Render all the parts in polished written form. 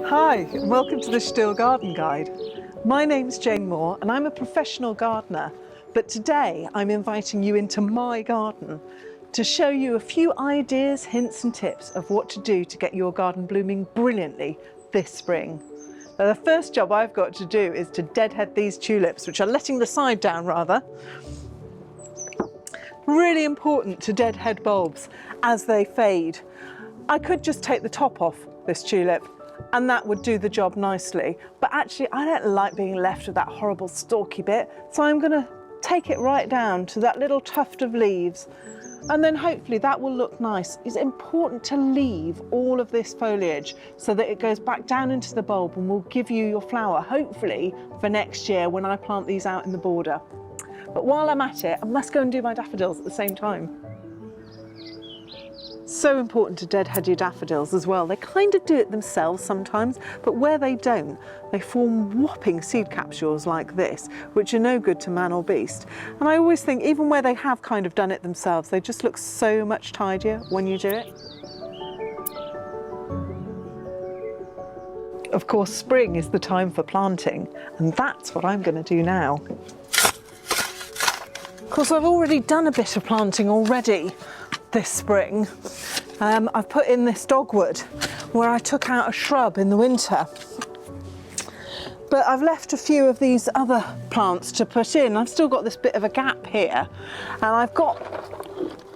Hi, and welcome to the STIHL Garden Guide. My name's Jane Moore and I'm a professional gardener, but today I'm inviting you into my garden to show you a few ideas, hints and tips of what to do to get your garden blooming brilliantly this spring. Now, the first job I've got to do is to deadhead these tulips, which are letting the side down rather. Really important to deadhead bulbs as they fade. I could just take the top off this tulip and that would do the job nicely, but actually I don't like being left with that horrible stalky bit, so I'm going to take it right down to that little tuft of leaves, and then hopefully that will look nice. It's important to leave all of this foliage so that it goes back down into the bulb and will give you your flower, hopefully for next year when I plant these out in the border. But while I'm at it, I must go and do my daffodils at the same time. So important to deadhead your daffodils as well. They kind of do it themselves sometimes, but where they don't, they form whopping seed capsules like this, which are no good to man or beast. And I always think, even where they have kind of done it themselves, they just look so much tidier when you do it. Of course, spring is the time for planting, and that's what I'm going to do now. Of course, I've already done a bit of planting already this spring. I've put in this dogwood where I took out a shrub in the winter, but I've left a few of these other plants to put in. I've still got this bit of a gap here, and I've got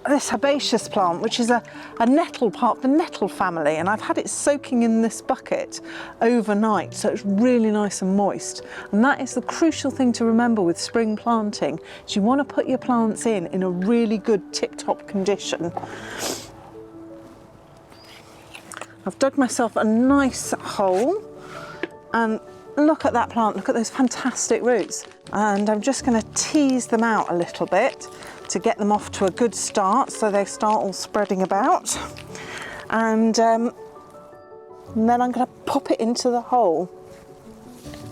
this herbaceous plant, which is a nettle, part of the nettle family, and I've had it soaking in this bucket overnight, so it's really nice and moist. And that is the crucial thing to remember with spring planting, is you want to put your plants in a really good tip-top condition. I've dug myself a nice hole, and look at that plant, look at those fantastic roots. And I'm just going to tease them out a little bit to get them off to a good start, so they start all spreading about. And then I'm going to pop it into the hole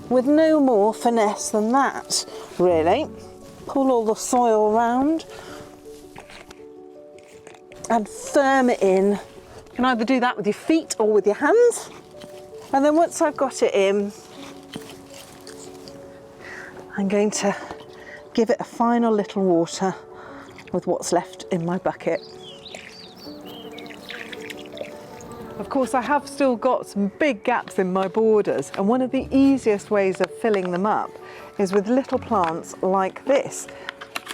with no more finesse than that, really. Pull all the soil around and firm it in. You can either do that with your feet or with your hands. And then once I've got it in, I'm going to give it a final little water with what's left in my bucket. Of course, I have still got some big gaps in my borders, and one of the easiest ways of filling them up is with little plants like this.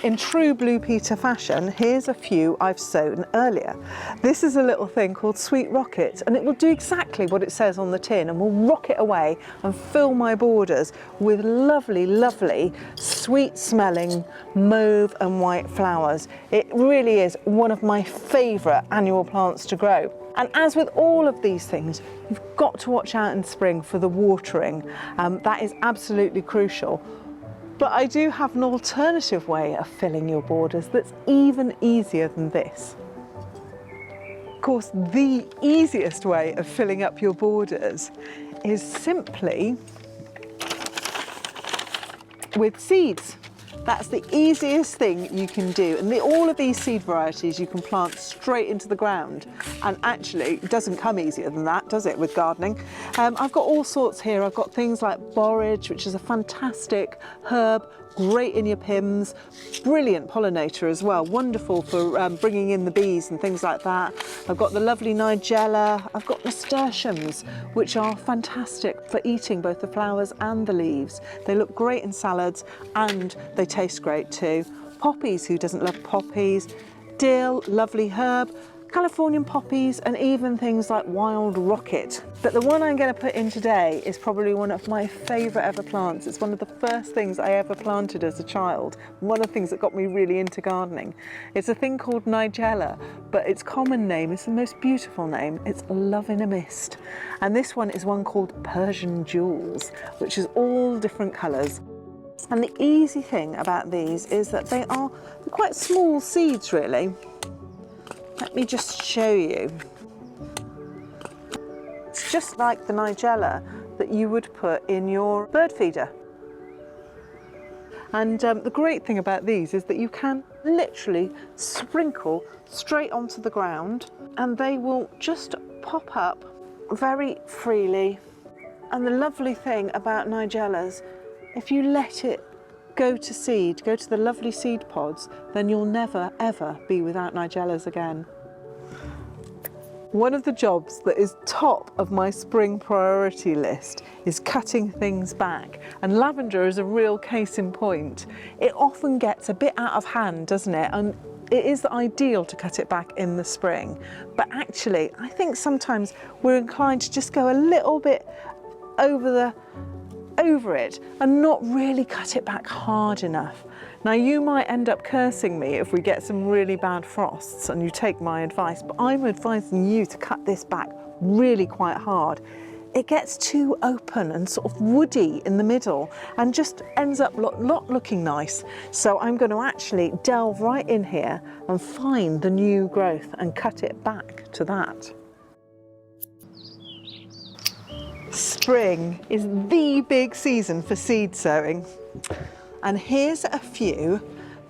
In true Blue Peter fashion, here's a few I've sown earlier. This is a little thing called Sweet Rocket, and it will do exactly what it says on the tin and will rocket away and fill my borders with lovely, lovely, sweet smelling mauve and white flowers. It really is one of my favourite annual plants to grow. And as with all of these things, you've got to watch out in spring for the watering. That is absolutely crucial. But I do have an alternative way of filling your borders that's even easier than this. Of course, the easiest way of filling up your borders is simply with seeds. That's the easiest thing you can do. And all of these seed varieties you can plant straight into the ground. And actually, it doesn't come easier than that, does it, with gardening? I've got all sorts here. I've got things like borage, which is a fantastic herb, great in your pims, brilliant pollinator as well, wonderful for bringing in the bees and things like that. I've got the lovely nigella. I've got nasturtiums, which are fantastic for eating both the flowers and the leaves. They look great in salads and they taste great too. Poppies, who doesn't love poppies? Dill, lovely herb. Californian poppies, and even things like wild rocket. But the one I'm going to put in today is probably one of my favourite ever plants. It's one of the first things I ever planted as a child, one of the things that got me really into gardening. It's a thing called nigella, but its common name is the most beautiful name. It's love in a mist. And this one is one called Persian jewels, which is all different colours. And the easy thing about these is that they're quite small seeds, really. Let me just show you. It's just like the nigella that you would put in your bird feeder. And the great thing about these is that you can literally sprinkle straight onto the ground and they will just pop up very freely. And the lovely thing about nigellas, if you let it go to seed, go to the lovely seed pods, then you'll never ever be without nigellas again. One of the jobs that is top of my spring priority list is cutting things back, and lavender is a real case in point. It often gets a bit out of hand, doesn't it? And it is ideal to cut it back in the spring, but actually I think sometimes we're inclined to just go a little bit over it and not really cut it back hard enough. Now you might end up cursing me if we get some really bad frosts and you take my advice, but I'm advising you to cut this back really quite hard. It gets too open and sort of woody in the middle and just ends up not looking nice. So I'm going to actually delve right in here and find the new growth and cut it back to that. Spring is the big season for seed sowing. And here's a few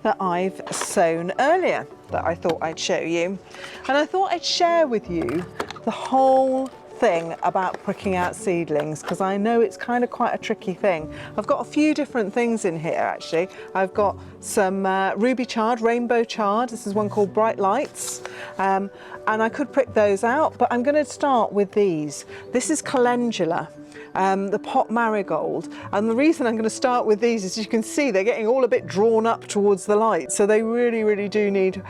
that I've sown earlier that I thought I'd show you. And I thought I'd share with you the whole thing about pricking out seedlings, because I know it's kind of quite a tricky thing. I've got a few different things in here actually. I've got some ruby chard, rainbow chard. This is one called Bright Lights. And I could prick those out, but I'm going to start with these. This is calendula. The pot marigold, and the reason I'm going to start with these is you can see they're getting all a bit drawn up towards the light, so they really do need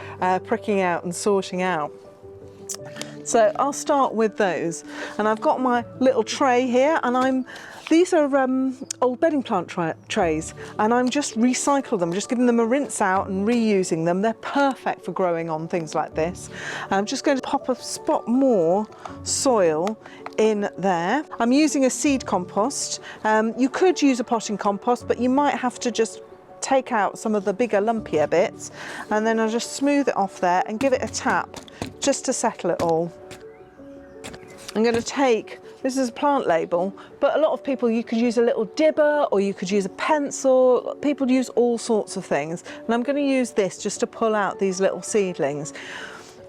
pricking out and sorting out. So I'll start with those, and I've got my little tray here, and these are old bedding plant trays, and I'm just recycling them, just giving them a rinse out and reusing them. They're perfect for growing on things like this. I'm just going to pop a spot more soil in there. I'm using a seed compost. You could use a potting compost, but you might have to just take out some of the bigger lumpier bits, and then I'll just smooth it off there and give it a tap just to settle it all. I'm going to take, this is a plant label, but a lot of people, you could use a little dibber or you could use a pencil. People use all sorts of things, and I'm going to use this just to pull out these little seedlings.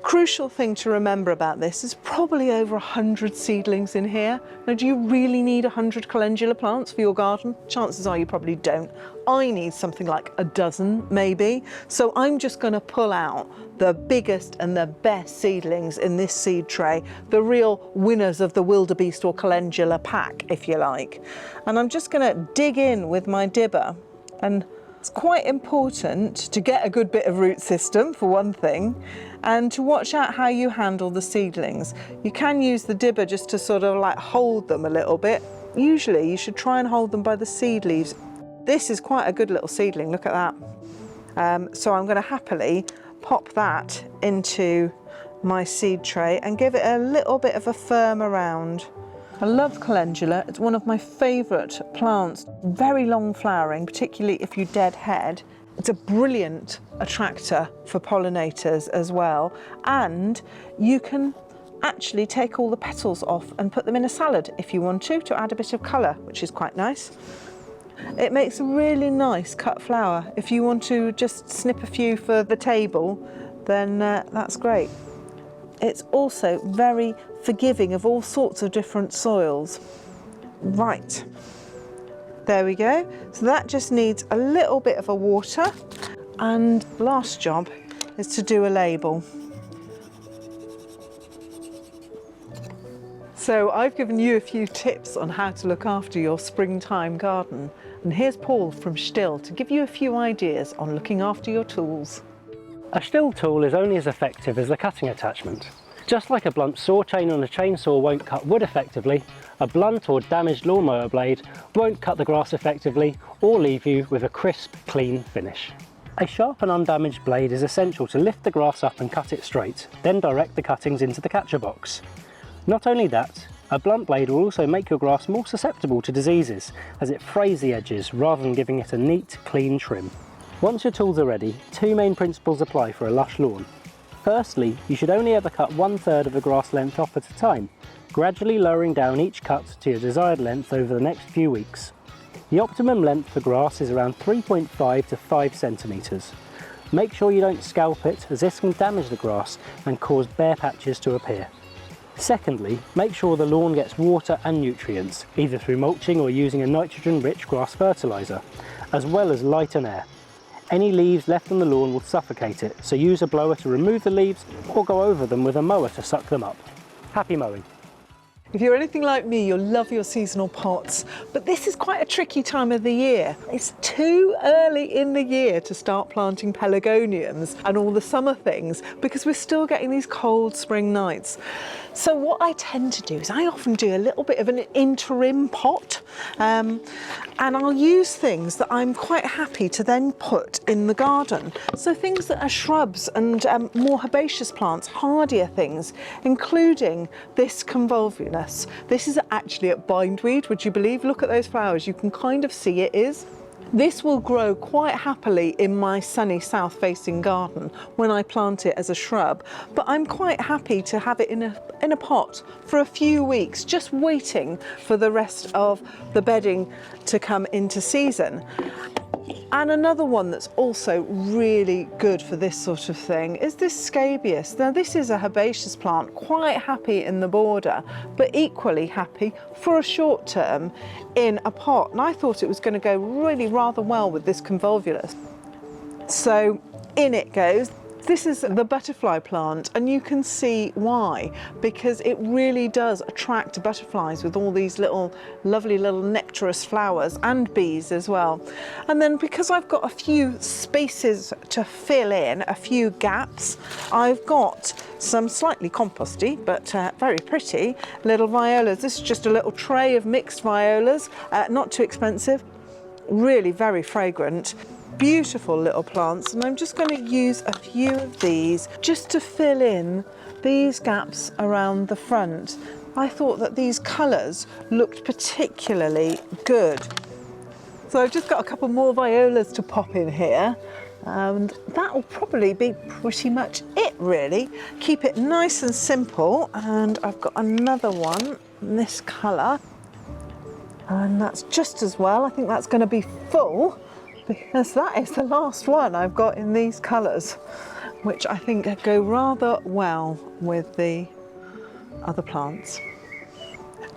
Crucial thing to remember about this is probably over 100 seedlings in here. Now, do you really need 100 calendula plants for your garden? Chances are you probably don't. I need something like a dozen maybe. So I'm just going to pull out the biggest and the best seedlings in this seed tray, the real winners of the wildebeest or calendula pack, if you like. And I'm just going to dig in with my dibber, and it's quite important to get a good bit of root system for one thing, and to watch out how you handle the seedlings. You can use the dibber just to sort of like hold them a little bit. Usually you should try and hold them by the seed leaves. This is quite a good little seedling, look at that. So I'm going to happily pop that into my seed tray and give it a little bit of a firm around. I love calendula, it's one of my favourite plants, very long flowering, particularly if you deadhead. It's a brilliant attractor for pollinators as well, and you can actually take all the petals off and put them in a salad if you want to add a bit of colour, which is quite nice. It makes a really nice cut flower. If you want to just snip a few for the table, then that's great. It's also very forgiving of all sorts of different soils. Right, there we go. So that just needs a little bit of a water. And last job is to do a label. So I've given you a few tips on how to look after your springtime garden. And here's Paul from STIHL to give you a few ideas on looking after your tools. A STIHL tool is only as effective as the cutting attachment. Just like a blunt saw chain on a chainsaw won't cut wood effectively, a blunt or damaged lawnmower blade won't cut the grass effectively or leave you with a crisp, clean finish. A sharp and undamaged blade is essential to lift the grass up and cut it straight, then direct the cuttings into the catcher box. Not only that, a blunt blade will also make your grass more susceptible to diseases as it frays the edges rather than giving it a neat, clean trim. Once your tools are ready, two main principles apply for a lush lawn. Firstly, you should only ever cut 1/3 of the grass length off at a time, gradually lowering down each cut to your desired length over the next few weeks. The optimum length for grass is around 3.5 to 5 centimetres. Make sure you don't scalp it, as this can damage the grass and cause bare patches to appear. Secondly, make sure the lawn gets water and nutrients, either through mulching or using a nitrogen-rich grass fertiliser, as well as light and air. Any leaves left on the lawn will suffocate it, so use a blower to remove the leaves or go over them with a mower to suck them up. Happy mowing! If you're anything like me, you'll love your seasonal pots, but this is quite a tricky time of the year. It's too early in the year to start planting pelargoniums and all the summer things because we're still getting these cold spring nights. So what I tend to do is I often do a little bit of an interim pot, and I'll use things that I'm quite happy to then put in the garden. So things that are shrubs and more herbaceous plants, hardier things, including this convolvulus. This is actually a bindweed, would you believe? Look at those flowers, you can kind of see it is. This will grow quite happily in my sunny south-facing garden when I plant it as a shrub, but I'm quite happy to have it in a pot for a few weeks, just waiting for the rest of the bedding to come into season. And another one that's also really good for this sort of thing is this scabious. Now this is a herbaceous plant, quite happy in the border, but equally happy for a short term in a pot. And I thought it was going to go really rather well with this convolvulus. So in it goes. This is the butterfly plant, and you can see why, because it really does attract butterflies with all these little lovely little nectarous flowers, and bees as well. And then because I've got a few spaces to fill in, a few gaps, I've got some slightly composty but very pretty little violas. This is just a little tray of mixed violas, not too expensive, really very fragrant. Beautiful little plants, and I'm just going to use a few of these just to fill in these gaps around the front. I thought that these colours looked particularly good. So I've just got a couple more violas to pop in here, and that will probably be pretty much it really. Keep it nice and simple, and I've got another one in this colour, and that's just as well. I think that's going to be full, because that is the last one I've got in these colours, which I think go rather well with the other plants.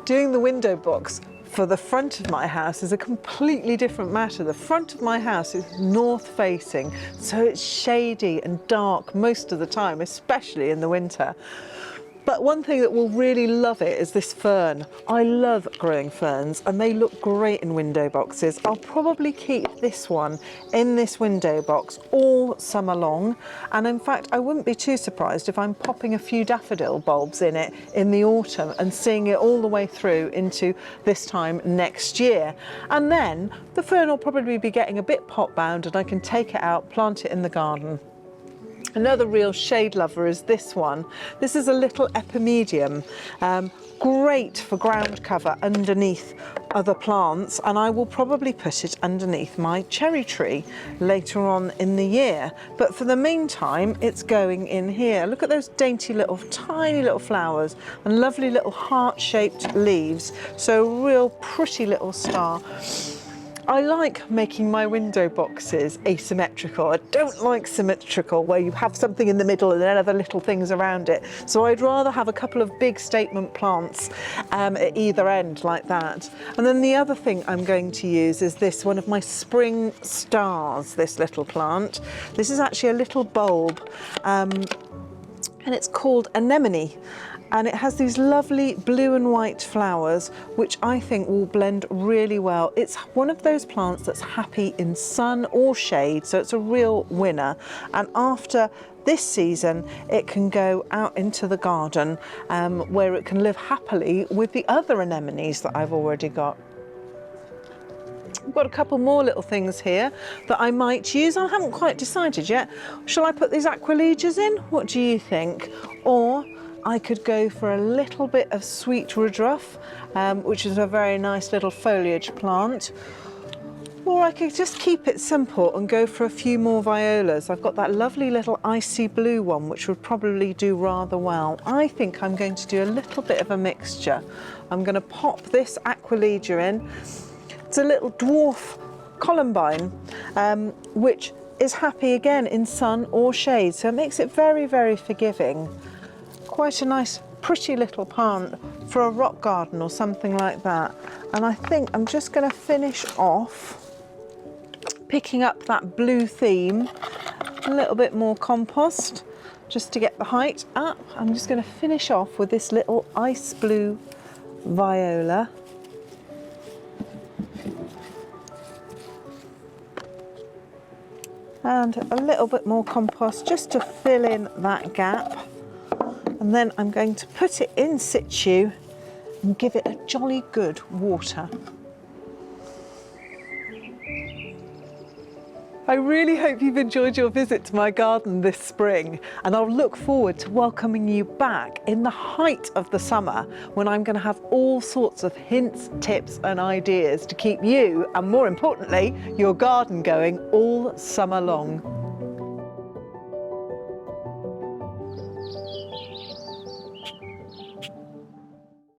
Doing the window box for the front of my house is a completely different matter. The front of my house is north facing, so it's shady and dark most of the time, especially in the winter. But one thing that will really love it is this fern. I love growing ferns, and they look great in window boxes. I'll probably keep this one in this window box all summer long. And in fact, I wouldn't be too surprised if I'm popping a few daffodil bulbs in it in the autumn and seeing it all the way through into this time next year. And then the fern will probably be getting a bit pot bound, and I can take it out, plant it in the garden. Another real shade lover is this one. This is a little epimedium, great for ground cover underneath other plants, and I will probably put it underneath my cherry tree later on in the year. But for the meantime, it's going in here. Look at those dainty little, tiny little flowers and lovely little heart-shaped leaves. So a real pretty little star. I like making my window boxes asymmetrical. I don't like symmetrical, where you have something in the middle and then other little things around it. So I'd rather have a couple of big statement plants at either end like that. And then the other thing I'm going to use is this, one of my spring stars, this little plant. This is actually a little bulb, and it's called anemone. And it has these lovely blue and white flowers, which I think will blend really well. It's one of those plants that's happy in sun or shade, so it's a real winner. And after this season, it can go out into the garden where it can live happily with the other anemones that I've already got. I've got a couple more little things here that I might use. I haven't quite decided yet. Shall I put these aquiledias in? What do you think? Or I could go for a little bit of sweet woodruff, which is a very nice little foliage plant. Or I could just keep it simple and go for a few more violas. I've got that lovely little icy blue one, which would probably do rather well. I think I'm going to do a little bit of a mixture. I'm going to pop this aquilegia in. It's a little dwarf columbine, which is happy again in sun or shade, so it makes it very, very forgiving. Quite a nice pretty little plant for a rock garden or something like that. And I think I'm just going to finish off picking up that blue theme, a little bit more compost just to get the height up. I'm just going to finish off with this little ice blue viola. And a little bit more compost just to fill in that gap. And then I'm going to put it in situ and give it a jolly good water. I really hope you've enjoyed your visit to my garden this spring, and I'll look forward to welcoming you back in the height of the summer when I'm going to have all sorts of hints, tips and ideas to keep you, and more importantly, your garden going all summer long.